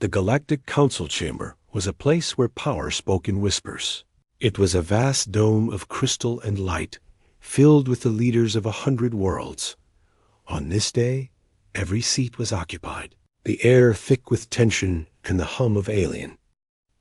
The Galactic Council Chamber was a place where power spoke in whispers. It was a vast dome of crystal and light, filled with the leaders of 100 worlds. On this day, every seat was occupied, the air thick with tension and the hum of alien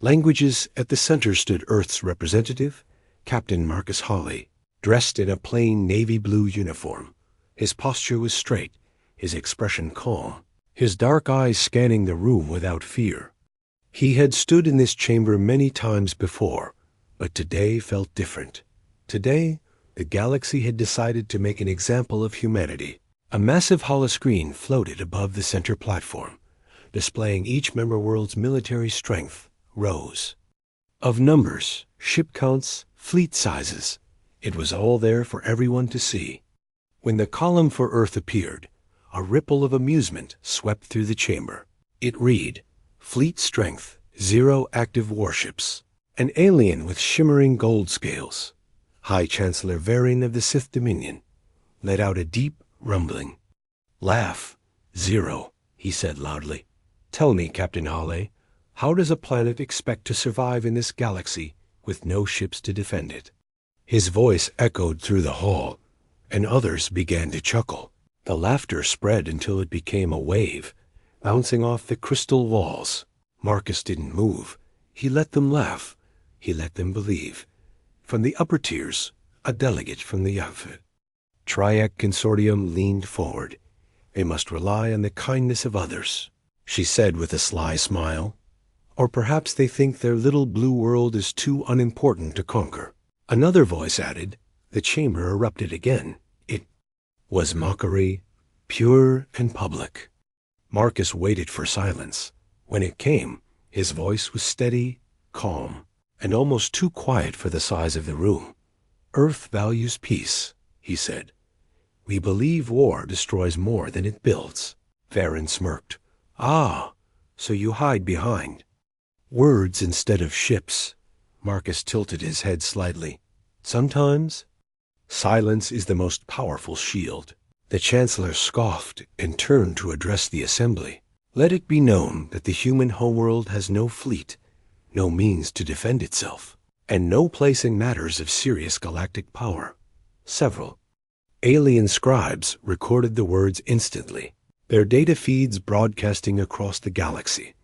languages. At the center stood Earth's representative, Captain Marcus Hawley, dressed in a plain navy blue uniform. His posture was straight, his expression calm, his dark eyes scanning the room without fear. He had stood in this chamber many times before, but today felt different. Today, the galaxy had decided to make an example of humanity. A massive holoscreen floated above the center platform, displaying each member world's military strength, rows of numbers, ship counts, fleet sizes. It was all there for everyone to see. When the column for Earth appeared, a ripple of amusement swept through the chamber. It read, Fleet Strength, 0 active warships. An alien with shimmering gold scales, High Chancellor Varian of the Sith Dominion, let out a deep rumbling. Laugh, 0, he said loudly. Tell me, Captain Hawley, how does a planet expect to survive in this galaxy with no ships to defend it? His voice echoed through the hall, and others began to chuckle. The laughter spread until it became a wave, bouncing off the crystal walls. Marcus didn't move. He let them laugh. He let them believe. From the upper tiers, a delegate from the Triac Consortium leaned forward. They must rely on the kindness of others, she said with a sly smile. Or perhaps they think their little blue world is too unimportant to conquer. Another voice added. The chamber erupted again. It was mockery, pure and public. Marcus waited for silence. When it came, his voice was steady, calm, and almost too quiet for the size of the room. Earth values peace, he said. We believe war destroys more than it builds. Varian smirked. Ah, so you hide behind words instead of ships. Marcus tilted his head slightly. Sometimes silence is the most powerful shield. The Chancellor scoffed and turned to address the assembly. Let it be known that the human homeworld has no fleet, no means to defend itself, and no place in matters of serious galactic power. Several alien scribes recorded the words instantly, their data feeds broadcasting across the galaxy.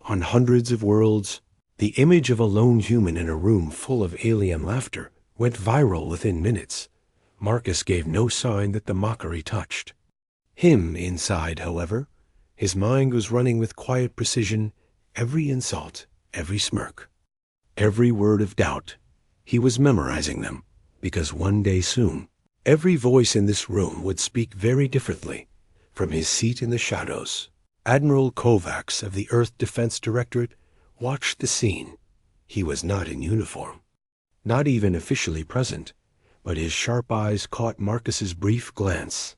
On hundreds of worlds, the image of a lone human in a room full of alien laughter went viral within minutes. Marcus gave no sign that the mockery touched him inside, however. His mind was running with quiet precision, every insult, every smirk, every word of doubt. He was memorizing them, because one day soon, every voice in this room would speak very differently. From his seat in the shadows, Admiral Kovacs of the Earth Defense Directorate watched the scene. He was not in uniform, not even officially present, but his sharp eyes caught Marcus's brief glance.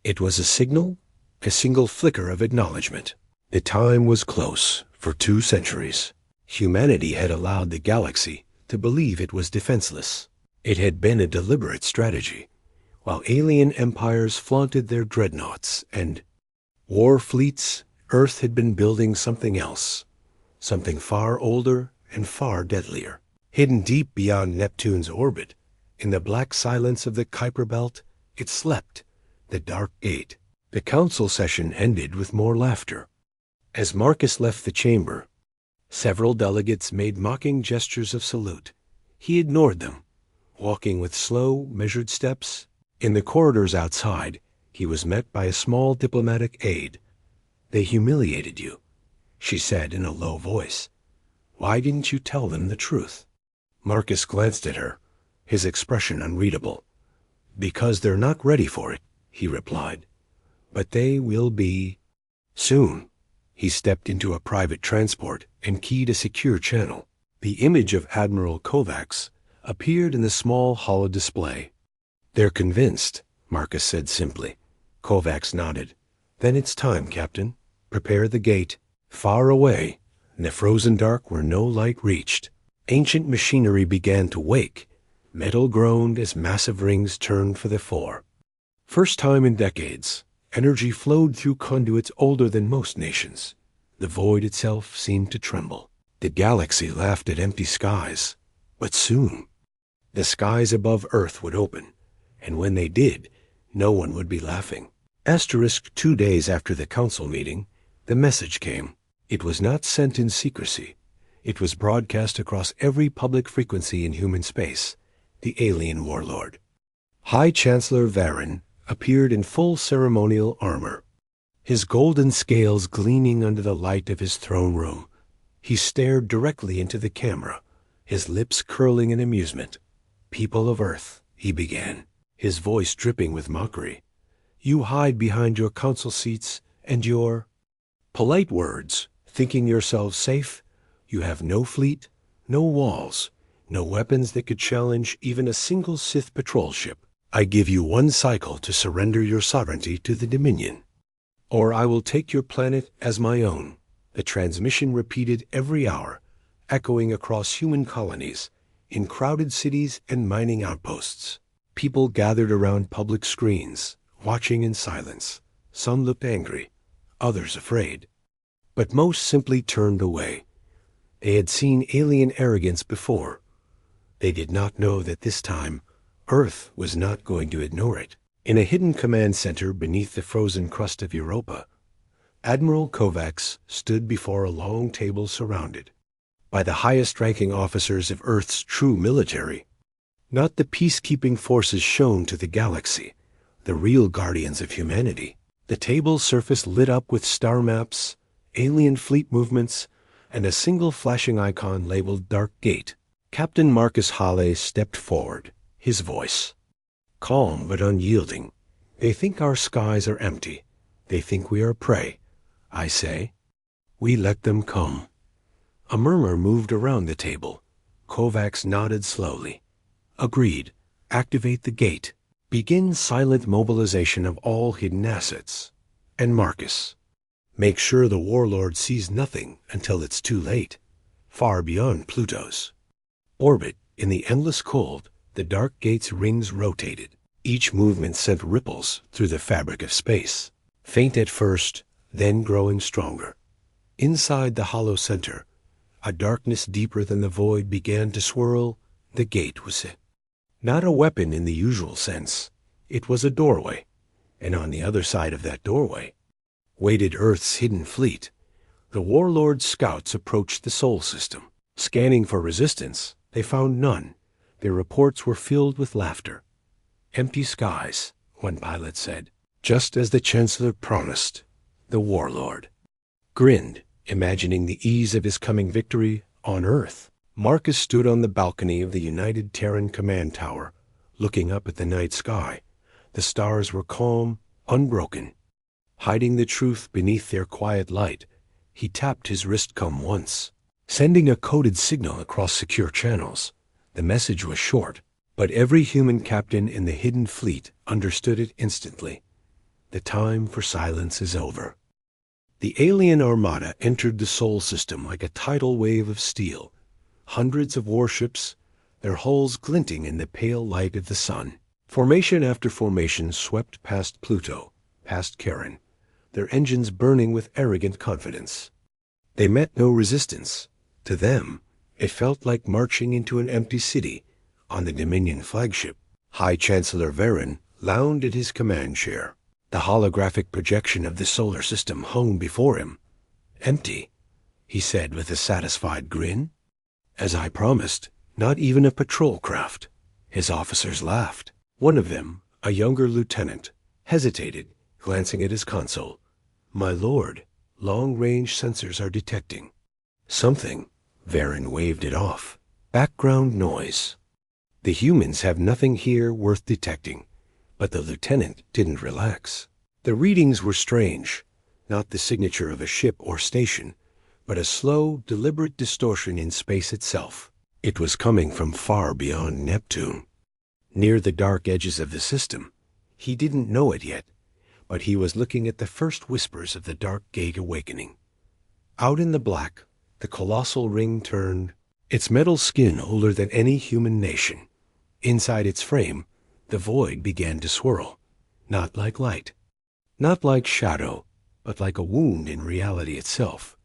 It was a signal, a single flicker of acknowledgement. The time was close. For 2 centuries, humanity had allowed the galaxy to believe it was defenseless. It had been a deliberate strategy. While alien empires flaunted their dreadnoughts and war fleets, Earth had been building something else, something far older and far deadlier. Hidden deep beyond Neptune's orbit, in the black silence of the Kuiper Belt, it slept, the Dark Gate. The council session ended with more laughter. As Marcus left the chamber, several delegates made mocking gestures of salute. He ignored them, walking with slow, measured steps. In the corridors outside, he was met by a small diplomatic aide. They humiliated you, she said in a low voice. Why didn't you tell them the truth? Marcus glanced at her, his expression unreadable. Because they're not ready for it, he replied. But they will be soon. He stepped into a private transport and keyed a secure channel. The image of Admiral Kovacs appeared in the small holodisplay. They're convinced, Marcus said simply. Kovacs nodded. Then it's time, Captain. Prepare the gate. Far away, in the frozen dark where no light reached, ancient machinery began to wake. Metal groaned as massive rings turned for the fore. First time in decades, energy flowed through conduits older than most nations. The void itself seemed to tremble. The galaxy laughed at empty skies. But soon, the skies above Earth would open, and when they did, no one would be laughing. Asterisk 2 days after the council meeting, the message came. It was not sent in secrecy. It was broadcast across every public frequency in human space. The alien warlord, High Chancellor Varen, appeared in full ceremonial armor, his golden scales gleaming under the light of his throne room. He stared directly into the camera, his lips curling in amusement. "People of Earth," he began, his voice dripping with mockery, "you hide behind your council seats and your polite words, thinking yourselves safe. You have no fleet, no walls, no weapons that could challenge even a single Sith patrol ship. I give you 1 cycle to surrender your sovereignty to the Dominion, or I will take your planet as my own." The transmission repeated every hour, echoing across human colonies, in crowded cities and mining outposts. People gathered around public screens, watching in silence. Some looked angry, others afraid, but most simply turned away. They had seen alien arrogance before. They did not know that this time, Earth was not going to ignore it. In a hidden command center beneath the frozen crust of Europa, Admiral Kovacs stood before a long table surrounded by the highest-ranking officers of Earth's true military, not the peacekeeping forces shown to the galaxy, the real guardians of humanity. The table's surface lit up with star maps, alien fleet movements, and a single flashing icon labeled Dark Gate. Captain Marcus Halle stepped forward, his voice calm but unyielding. "They think our skies are empty. They think we are prey. I say, we let them come." A murmur moved around the table. Kovacs nodded slowly. "Agreed. Activate the gate. Begin silent mobilization of all hidden assets. And Marcus, make sure the warlord sees nothing until it's too late, far beyond Pluto's orbit." In the endless cold, the Dark Gate's rings rotated. Each movement sent ripples through the fabric of space, faint at first, then growing stronger. Inside the hollow center, a darkness deeper than the void began to swirl. The gate was it. Not a weapon in the usual sense. It was a doorway, and on the other side of that doorway waited Earth's hidden fleet. The warlord's scouts approached the Sol system. Scanning for resistance, they found none. Their reports were filled with laughter. "Empty skies," one pilot said. "Just as the Chancellor promised." The warlord grinned, imagining the ease of his coming victory on Earth. Marcus stood on the balcony of the United Terran Command Tower, looking up at the night sky. The stars were calm, unbroken. Hiding the truth beneath their quiet light, he tapped his wristcom once, sending a coded signal across secure channels. The message was short, but every human captain in the hidden fleet understood it instantly. The time for silence is over. The alien armada entered the Sol system like a tidal wave of steel. Hundreds of warships, their hulls glinting in the pale light of the sun. Formation after formation swept past Pluto, past Charon, their engines burning with arrogant confidence. They met no resistance. To them, it felt like marching into an empty city on the Dominion flagship. High Chancellor Varen lounged at his command chair. The holographic projection of the solar system hung before him. "Empty," he said with a satisfied grin. "As I promised, not even a patrol craft." His officers laughed. One of them, a younger lieutenant, hesitated, glancing at his console. "My lord, long-range sensors are detecting something." Varen waved it off. "Background noise. The humans have nothing here worth detecting." But the lieutenant didn't relax. The readings were strange, not the signature of a ship or station, but a slow, deliberate distortion in space itself. It was coming from far beyond Neptune, near the dark edges of the system. He didn't know it yet, but he was looking at the first whispers of the Dark Gate awakening. Out in the black, the colossal ring turned, its metal skin older than any human nation. Inside its frame, the void began to swirl, not like light, not like shadow, but like a wound in reality itself.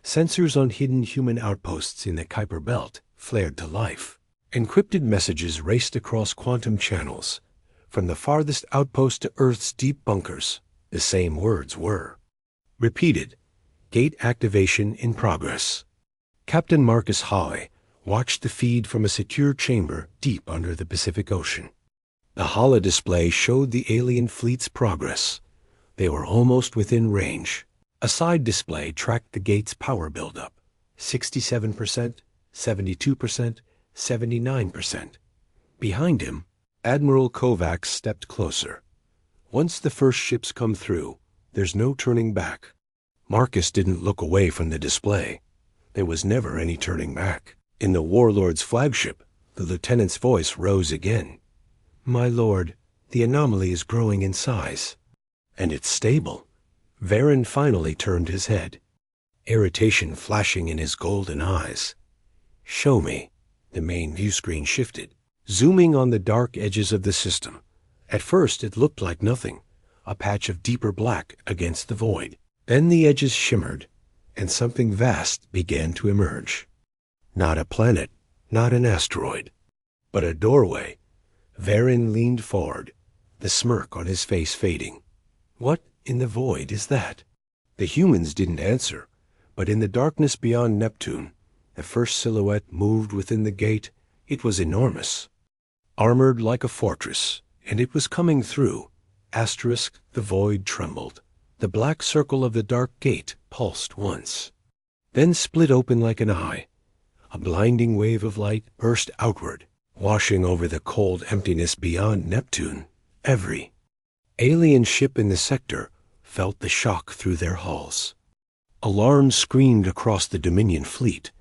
Sensors on hidden human outposts in the Kuiper Belt flared to life. Encrypted messages raced across quantum channels. From the farthest outpost to Earth's deep bunkers, the same words were. Repeated. Gate activation in progress. Captain Marcus Howe watched the feed from a secure chamber deep under the Pacific Ocean. The holodisplay showed the alien fleet's progress. They were almost within range. A side display tracked the gate's power buildup. 67%, 72%, 79%. Behind him, Admiral Kovacs stepped closer. Once the first ships come through, there's no turning back. Marcus didn't look away from the display. There was never any turning back. In the Warlord's flagship, the lieutenant's voice rose again. My lord, the anomaly is growing in size. And it's stable. Varen finally turned his head, irritation flashing in his golden eyes. Show me. The main view screen shifted, zooming on the dark edges of the system. At first it looked like nothing, a patch of deeper black against the void. Then the edges shimmered, and something vast began to emerge. Not a planet, not an asteroid, but a doorway. Varen leaned forward, the smirk on his face fading. What in the void is that? The humans didn't answer, but in the darkness beyond Neptune, the first silhouette moved within the gate. It was enormous, armored like a fortress, and it was coming through. Asterisk, the void trembled. The black circle of the dark gate pulsed once, then split open like an eye. A blinding wave of light burst outward, washing over the cold emptiness beyond Neptune. Every alien ship in the sector felt the shock through their hulls. Alarms screamed across the Dominion fleet,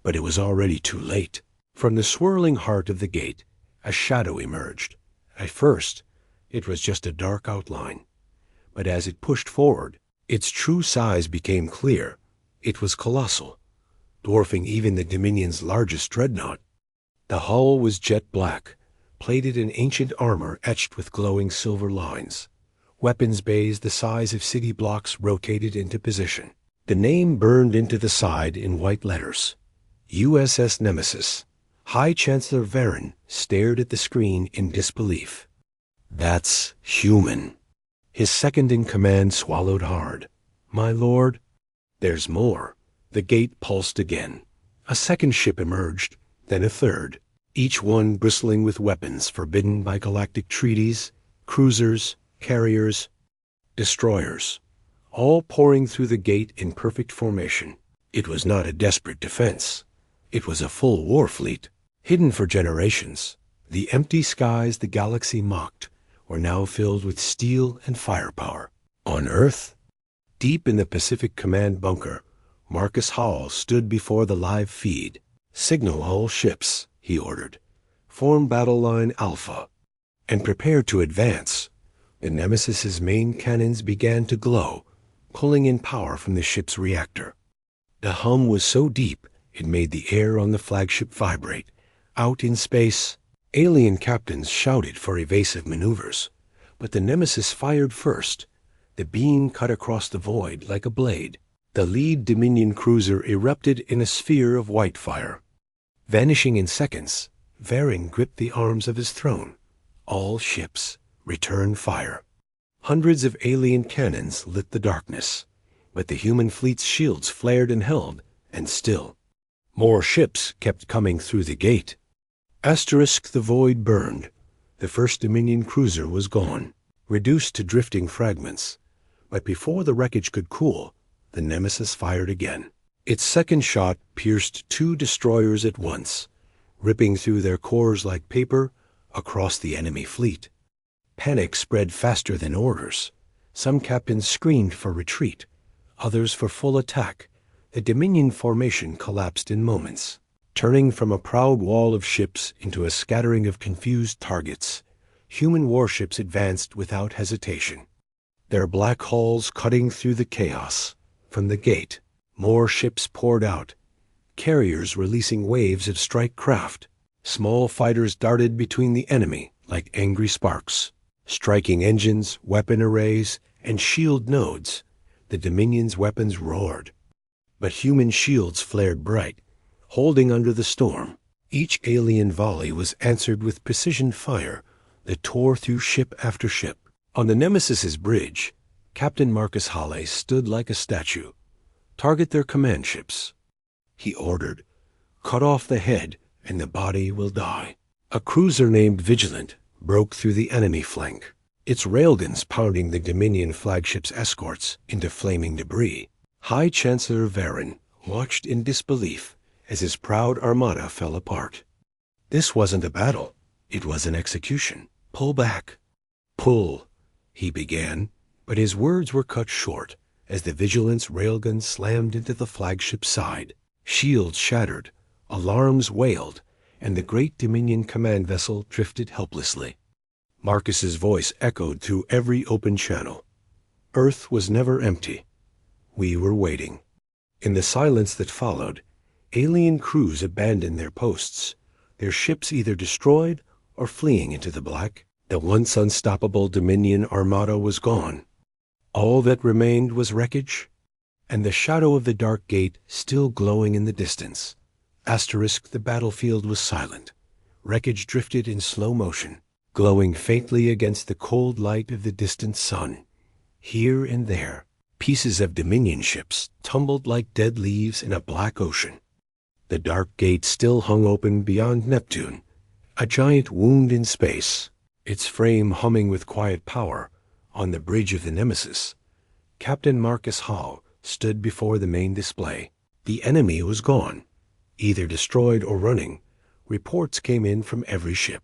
but it was already too late. From the swirling heart of the gate, a shadow emerged. At first, it was just a dark outline, but as it pushed forward, its true size became clear. It was colossal, dwarfing even the Dominion's largest dreadnought. The hull was jet black, plated in ancient armor etched with glowing silver lines. Weapons bays the size of city blocks rotated into position. The name burned into the side in white letters. USS Nemesis. High Chancellor Varen stared at the screen in disbelief. That's human. His second-in-command swallowed hard. My lord, there's more. The gate pulsed again. A second ship emerged, then a third, each one bristling with weapons forbidden by galactic treaties, cruisers, carriers, destroyers, all pouring through the gate in perfect formation. It was not a desperate defense. It was a full war fleet, hidden for generations. The empty skies the galaxy mocked were now filled with steel and firepower. On Earth, deep in the Pacific Command bunker, Marcus Hall stood before the live feed. Signal all ships, he ordered. Form battle line Alpha, and prepare to advance. The Nemesis's main cannons began to glow, pulling in power from the ship's reactor. The hum was so deep it made the air on the flagship vibrate. Out in space, alien captains shouted for evasive maneuvers, but the Nemesis fired first. The beam cut across the void like a blade. The lead Dominion cruiser erupted in a sphere of white fire. Vanishing in seconds, Varen gripped the arms of his throne. All ships, return fire. Hundreds of alien cannons lit the darkness, but the human fleet's shields flared and held, and still. More ships kept coming through the gate. Asterisk, the void burned. The first Dominion cruiser was gone, reduced to drifting fragments. But before the wreckage could cool, the Nemesis fired again. Its second shot pierced 2 destroyers at once, ripping through their cores like paper across the enemy fleet. Panic spread faster than orders. Some captains screamed for retreat, others for full attack. The Dominion formation collapsed in moments, turning from a proud wall of ships into a scattering of confused targets. Human warships advanced without hesitation, their black hulls cutting through the chaos. From the gate, more ships poured out, carriers releasing waves of strike craft. Small fighters darted between the enemy like angry sparks, striking engines, weapon arrays, and shield nodes. The Dominion's weapons roared. but human shields flared bright, holding under the storm. Each alien volley was answered with precision fire that tore through ship after ship. On the Nemesis's bridge, Captain Marcus Halley stood like a statue. "Target their command ships," he ordered. "Cut off the head, and the body will die." A cruiser named Vigilant broke through the enemy flank, its railguns pounding the Dominion flagship's escorts into flaming debris. High Chancellor Varen watched in disbelief as his proud armada fell apart. This wasn't a battle. It was an execution. "Pull back." "Pull," he began, but his words were cut short as the Vigilant's railgun slammed into the flagship's side. Shields shattered, alarms wailed, and the great Dominion command vessel drifted helplessly. Marcus's voice echoed through every open channel. Earth was never empty. We were waiting. In the silence that followed, alien crews abandoned their posts, their ships either destroyed or fleeing into the black. The once unstoppable Dominion armada was gone. All that remained was wreckage, and the shadow of the dark gate still glowing in the distance. The battlefield was silent. Wreckage drifted in slow motion, glowing faintly against the cold light of the distant sun. Here and there, pieces of Dominion ships tumbled like dead leaves in a black ocean. The dark gate still hung open beyond Neptune, a giant wound in space, its frame humming with quiet power. On the bridge of the Nemesis, Captain Marcus Hall stood before the main display. The enemy was gone, either destroyed or running. Reports came in from every ship,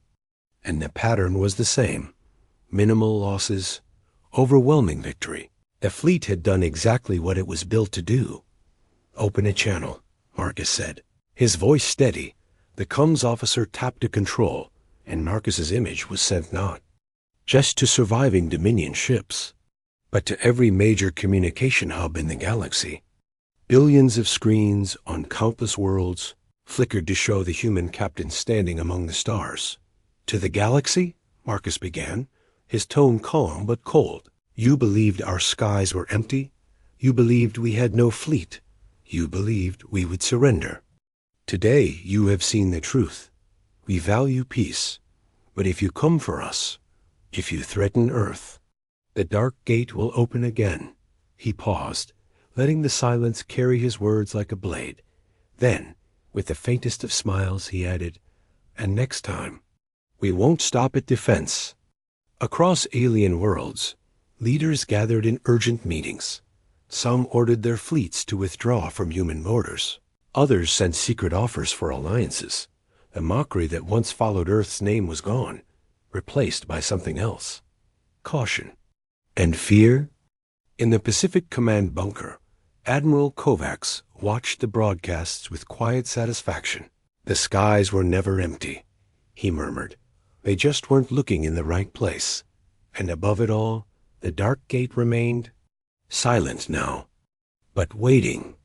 and the pattern was the same: minimal losses, overwhelming victory. The fleet had done exactly what it was built to do. "Open a channel," Marcus said. His voice steady, the comms officer tapped a control, and Marcus's image was sent not just to surviving Dominion ships, but to every major communication hub in the galaxy. Billions of screens on countless worlds flickered to show the human captain standing among the stars. "To the galaxy," Marcus began, his tone calm but cold. "You believed our skies were empty. You believed we had no fleet. You believed we would surrender. Today you have seen the truth. We value peace, but if you come for us, if you threaten Earth, the dark gate will open again." He paused, letting the silence carry his words like a blade. Then, with the faintest of smiles, he added, "And next time, we won't stop at defense." Across alien worlds, leaders gathered in urgent meetings. Some ordered their fleets to withdraw from human borders. Others sent secret offers for alliances. The mockery that once followed Earth's name was gone, replaced by something else: caution and fear. In the Pacific Command bunker, Admiral Kovacs watched the broadcasts with quiet satisfaction. "The skies were never empty," he murmured. "They just weren't looking in the right place." And above it all, the dark gate remained silent now, but waiting.